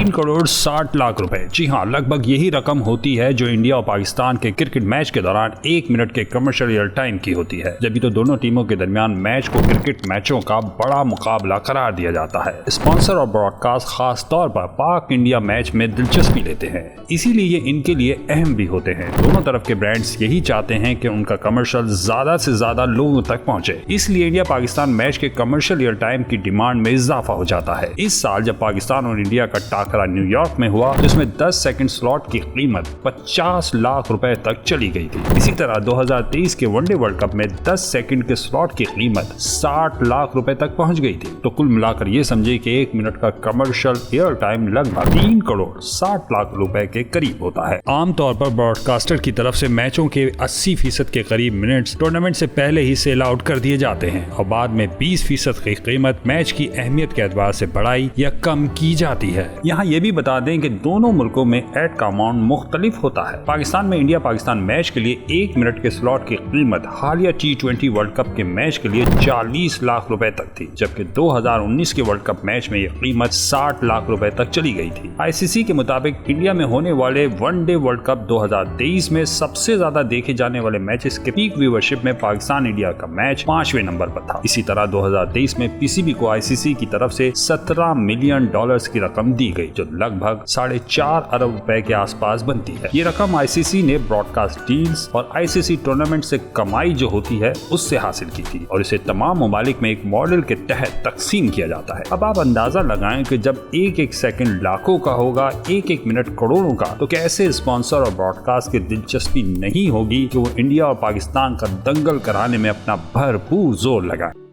3,60,00,000 रुपए। जी हाँ, लगभग यही रकम होती है जो इंडिया और पाकिस्तान के क्रिकेट मैच के दौरान 1 मिनट के कमर्शियल एयर टाइम की होती है, जब भी तो दोनों टीमों के दरमियान मैच को क्रिकेट मैचों का बड़ा मुकाबला करार दिया जाता है। स्पॉन्सर और ब्रॉडकास्ट खास तौर पर पाक इंडिया मैच में दिलचस्पी लेते हैं, इसीलिए ये इनके लिए अहम भी होते हैं। दोनों तरफ के ब्रांड्स यही चाहते हैं कि उनका कमर्शियल ज्यादा से ज्यादा लोगों तक पहुंचे, इसलिए इंडिया पाकिस्तान मैच के कमर्शियल एयर टाइम की डिमांड में इजाफा हो जाता है। इस साल जब पाकिस्तान और इंडिया का टाकरा न्यूयॉर्क में हुआ, जिसमें 10 सेकंड स्लॉट की कीमत 50 लाख रुपए तक चली गई थी। इसी तरह 2023 के वनडे वर्ल्ड कप में 10 सेकंड के स्लॉट की कीमत 60 लाख रुपए तक पहुंच गई थी। तो कुल मिलाकर ये समझे कि 1 मिनट का कमर्शियल एयर टाइम लगभग 3,60,00,000 रुपए के करीब होता है। आमतौर पर ब्रॉडकास्टर की तरफ से मैचों के 80% के करीब मिनट्स टूर्नामेंट से पहले ही सेल आउट कर दिए जाते हैं और बाद में 20% की कीमत मैच की अहमियत के एतबार से बढ़ाई या कम की जाती है। यहाँ ये भी बता दें कि दोनों मुल्कों में एड का अमाउंट मुख्तलिफ होता है। पाकिस्तान में इंडिया पाकिस्तान मैच के लिए 1 मिनट के स्लॉट की कीमत हालिया T20 वर्ल्ड कप के मैच के लिए 40 लाख रुपए तक थी, जबकि 2019 के वर्ल्ड कप मैच में यह कीमत 60 लाख रुपए तक चली गई थी। ICC के मुताबिक इंडिया में होने वाले वनडे वर्ल्ड कप 2023 में सबसे ज्यादा देखे जाने वाले मैचेस के पीक व्यूअरशिप में पाकिस्तान इंडिया का मैच 5वें नंबर पर था। इसी तरह 2023 में PCB को ICC की तरफ से $17 मिलियन की रकम दी गई, जो लगभग 4.5 अरब रुपए के आसपास बनती है। ये रकम ICC ने ब्रॉडकास्ट डील्स और ICC टूर्नामेंट से कमाई जो होती है उससे हासिल की थी और इसे तमाम ममालिक में एक मॉडल के तहत तकसीम किया जाता है। अब आप अंदाजा लगाएं कि जब एक सेकंड लाखों का होगा, एक मिनट करोड़ों का, तो कैसे स्पॉन्सर और ब्रॉडकास्ट की दिलचस्पी नहीं होगी कि वो इंडिया और पाकिस्तान का दंगल कराने में अपना भरपूर जोर लगाए।